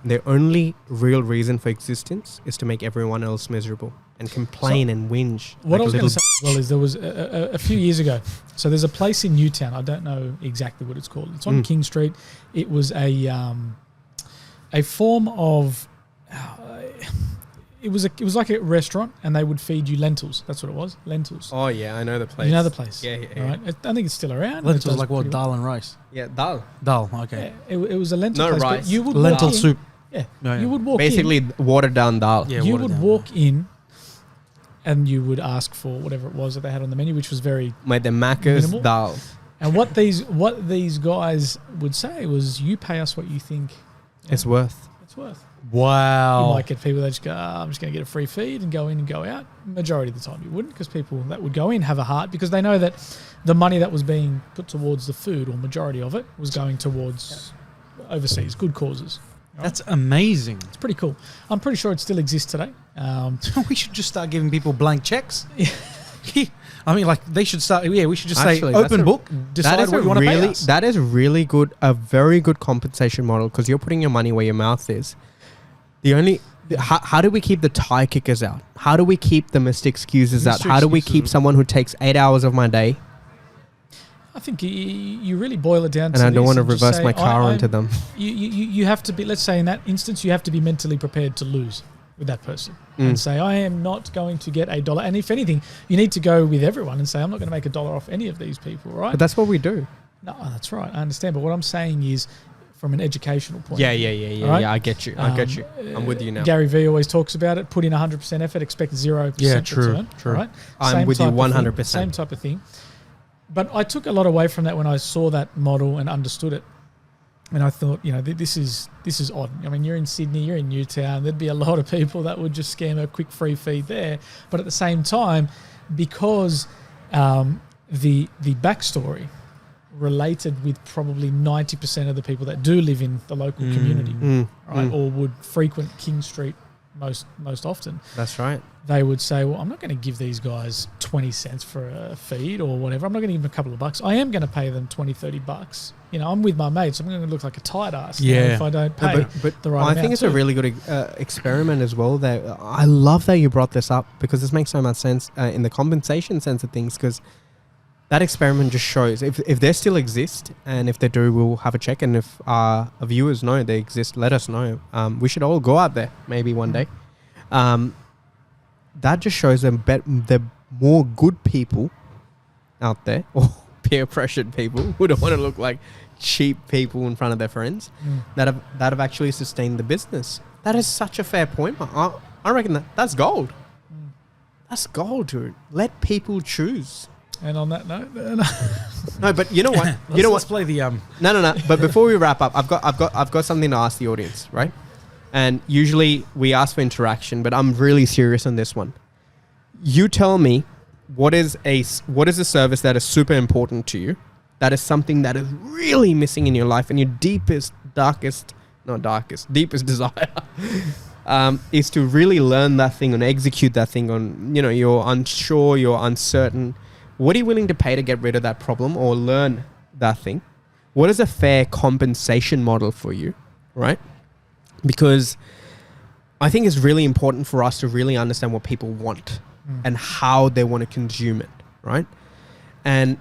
Their only real reason for existence is to make everyone else miserable and complain and whinge. What I was going to say as well is there was a few years ago. So there's a place in Newtown. I don't know exactly what it's called. It's on King Street. It was a form of. It was like a restaurant, and they would feed you lentils. That's what it was, lentils. Oh yeah, I know the place. You know the place. Yeah. All right. I think it's still around. Lentils like what? Dal and rice. Yeah, dal. Dal. Okay. Yeah, it was a lentil place. rice. But you would Lentil walk in, soup. Yeah. No, yeah. You would walk Basically, in. watered down dal. Yeah. You watered would down. walk in, and you would ask for whatever it was that they had on the menu, which was very. Made the Macca's Minimal. dal. And what these guys would say was, "You pay us what you think It's worth. it's worth." Wow. You might get people that just go, I'm just going to get a free feed and go in and go out. Majority of the time you wouldn't, because people that would go in have a heart, because they know that the money that was being put towards the food, or majority of it, was going towards overseas, good causes. Right? That's amazing. It's pretty cool. I'm pretty sure it still exists today. We should just start giving people blank checks. I mean, like, they should start. Yeah, we should just Actually, say that's open a- book. Decide That is what you want to pay us. That is really good. A very good compensation model, because you're putting your money where your mouth is. How do we keep the tie kickers out? How do we keep the missed excuses out? Missed How do we excuses. keep someone who takes 8 hours of my day? I think you really boil it down And to I don't this want to and just reverse say, my car I'm- onto them. You have to be, let's say in that instance, you have to be mentally prepared to lose with that person and say, I am not going to get $1. And if anything, you need to go with everyone and say, I'm not going to make $1 off any of these people, right? But that's what we do. No, that's right. I understand. But what I'm saying is, from an educational point Yeah. of view. Yeah, I get you. I'm with you now. Gary Vee always talks about it. Put in 100% effort, expect 0% return. true. Right? I'm Same with you type of thing, 100%. Same type of thing. But I took a lot away from that when I saw that model and understood it. And I thought, this is odd. I mean, you're in Sydney, you're in Newtown. There'd be a lot of people that would just scam a quick free feed there. But at the same time, because the backstory related with probably 90% of the people that do live in the local community, right, or would frequent King Street most often. That's right. They would say, well, I'm not going to give these guys 20 cents for a feed or whatever. I'm not going to give them a couple of bucks. I am going to pay them $20-$30. I'm with my mates. I'm going to look like a tight ass if I don't pay but the right I amount think it's too. a really good experiment as well. That I love that you brought this up, because this makes so much sense in the compensation sense of things, because that experiment just shows if they still exist, and if they do, we'll have a check. And if our viewers know they exist, let us know. We should all go out there maybe one day. That just shows them the more good people out there, or peer pressured people who don't want to look like cheap people in front of their friends, that have actually sustained the business. That is such a fair point. I reckon that's gold. That's gold, dude. Let people choose. And on that note, No, but you know what? Let's play the No. But before we wrap up, I've got something to ask the audience, right? And usually we ask for interaction, but I'm really serious on this one. You tell me what is a service that is super important to you, that is something that is really missing in your life, and your deepest desire is to really learn that thing and execute that thing on, you're unsure, you're uncertain. What are you willing to pay to get rid of that problem or learn that thing? What is a fair compensation model for you, right? Because I think it's really important for us to really understand what people want and how they want to consume it, right? And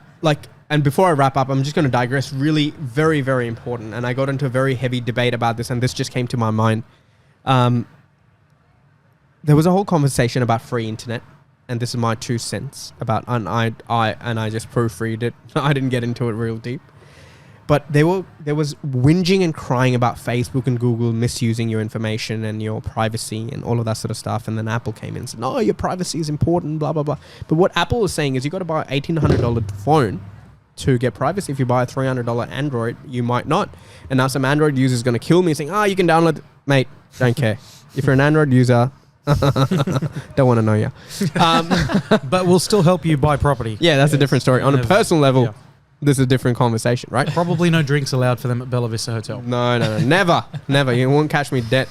before I wrap up, I'm just going to digress. Really, very, very important. And I got into a very heavy debate about this, and this just came to my mind. There was a whole conversation about free internet, and this is my 2 cents about. And I just proofread it. I didn't get into it real deep. But there was whinging and crying about Facebook and Google misusing your information and your privacy and all of that sort of stuff. And then Apple came in and said, no, your privacy is important, blah, blah, blah. But what Apple was saying is you got to buy an $1,800 phone to get privacy. If you buy a $300 Android, you might not. And now some Android user is going to kill me saying, you can download it. Mate, don't care. If you're an Android user, don't want to know you. but we'll still help you buy property. Yeah, that's a different story. On a personal level, yeah. This is a different conversation, right? Probably no drinks allowed for them at Bella Vista Hotel. No, never. You won't catch me dead.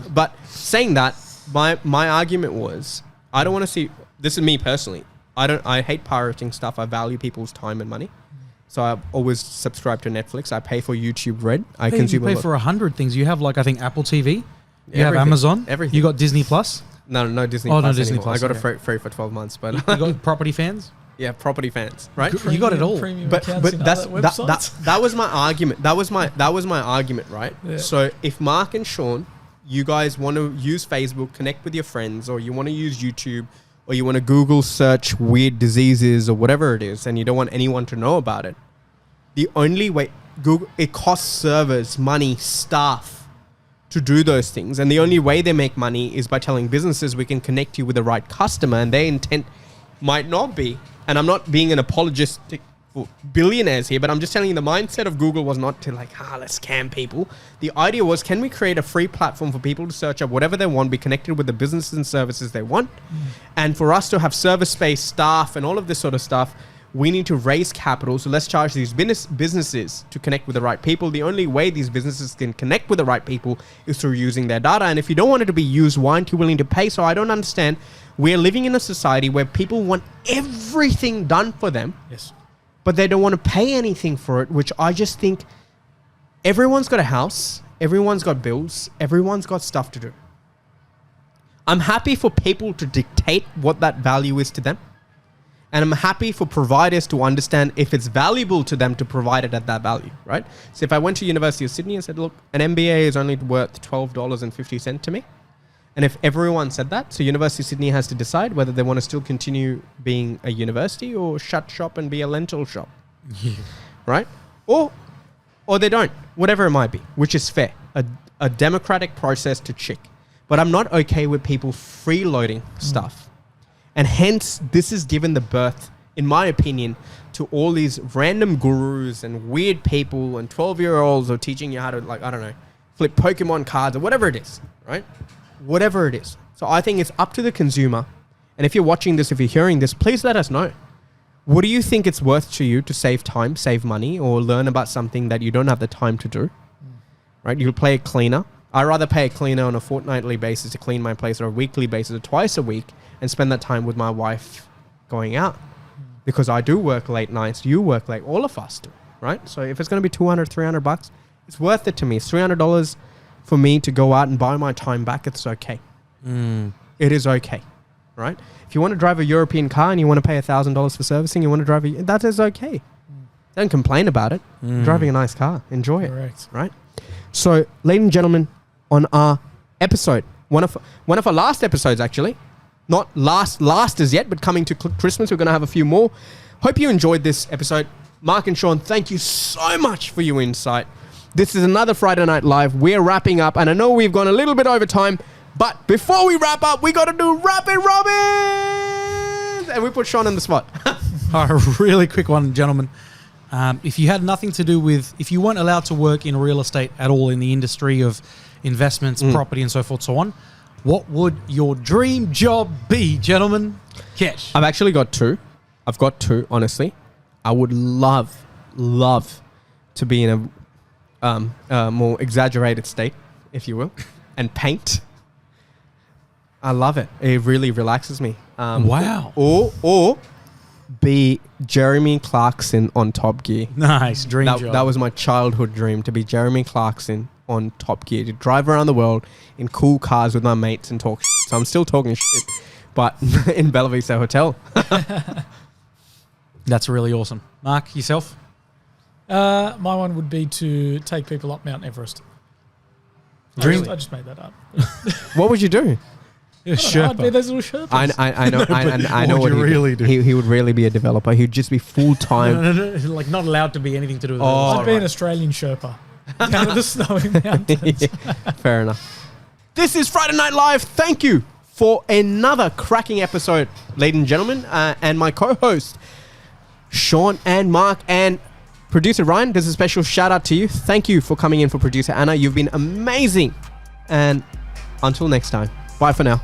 But saying that, my argument was, I don't want to see. This is me personally. I hate pirating stuff. I value people's time and money. So I always subscribe to Netflix. I pay for YouTube Red. I You consume pay a lot. for 100 things. You have like, I think, Apple TV. You have Everything. Amazon. Everything. You got Disney Plus. No Disney Oh, Plus no, Disney anymore. Plus, I got okay. it free for 12 months, but You got Property Fans. yeah, property fans, right? You got it all. Premium But accounts in that's other websites. that was my argument. That was my argument, right? Yeah. So if Mark and Sean, you guys want to use Facebook, connect with your friends, or you want to use YouTube, or you want to Google search weird diseases or whatever it is, and you don't want anyone to know about it, the only way it costs servers, money, staff to do those things, and the only way they make money is by telling businesses we can connect you with the right customer, and their intent might not be. And I'm not being an apologist for billionaires here, but I'm just telling you the mindset of Google was not to like, let's scam people. The idea was, can we create a free platform for people to search up whatever they want, be connected with the businesses and services they want, and for us to have service-based staff and all of this sort of stuff, we need to raise capital. So let's charge these businesses to connect with the right people. The only way these businesses can connect with the right people is through using their data. And if you don't want it to be used, why aren't you willing to pay? So I don't understand. We're living in a society where people want everything done for them, Yes. but they don't want to pay anything for it, which I just think everyone's got a house, everyone's got bills, everyone's got stuff to do. I'm happy for people to dictate what that value is to them. And I'm happy for providers to understand if it's valuable to them to provide it at that value, right? So if I went to University of Sydney and said, look, an MBA is only worth $12.50 to me. And if everyone said that, so University of Sydney has to decide whether they want to still continue being a university or shut shop and be a lentil shop, right? Or they don't, whatever it might be, which is fair. A democratic process to check. But I'm not okay with people freeloading stuff. And hence, this has given the birth, in my opinion, to all these random gurus and weird people and 12-year-olds are teaching you how to, like, I don't know, flip Pokemon cards or whatever it is, right? Whatever it is. So I think it's up to the consumer. And if you're watching this, if you're hearing this, please let us know. What do you think it's worth to you to save time, save money, or learn about something that you don't have the time to do? Right? You'll pay a cleaner. I'd rather pay a cleaner on a fortnightly basis to clean my place or a weekly basis or twice a week and spend that time with my wife going out. Because I do work late nights, you work late, all of us do, right? So if it's going to be $200, $300, it's worth it to me. It's $300 for me to go out and buy my time back. It's okay. It is okay, right? If you want to drive a European car and you want to pay $1,000 for servicing, you want to drive that is okay. Don't complain about it. You're driving a nice car. Enjoy Correct. it, right? So, ladies and gentlemen, on our episode, one of our last episodes, actually, not last as yet, but coming to Christmas, we're going to have a few more. Hope you enjoyed this episode. Mark and Sean, thank you so much for your insight. This is another Friday Night Live. We're wrapping up, and I know we've gone a little bit over time, but before we wrap up, we got to do Rapid Robins! And we put Sean on the spot. A really quick one, gentlemen. If you had nothing to do with, if you weren't allowed to work in real estate at all in the industry of investments, property, and so forth, so on, what would your dream job be, gentlemen? Kesh. I've actually got two. I've got two, honestly. I would love to be in a more exaggerated state, if you will, and paint. I love it. It really relaxes me. Wow. Or be Jeremy Clarkson on Top Gear. Nice. Dream job. That was my childhood dream, to be Jeremy Clarkson on Top Gear, to drive around the world in cool cars with my mates and talk shit. So I'm still talking shit, but in Bella Vista Hotel. That's really awesome. Mark, yourself? My one would be to take people up Mount Everest. Dream. I just made that up. What would you do? I'd be those little Sherpas. I know what what you really do. He would really be a developer. He'd just be full time. No, like not allowed to be anything to do with I'd be an Australian Sherpa down to the snowy mountains. Fair enough. This is Friday Night Live. Thank you for another cracking episode, ladies and gentlemen, and my co-host Sean and Mark and producer Ryan. There's a special shout out to you. Thank you for coming in for producer Anna. You've been amazing. And until next time, bye for now.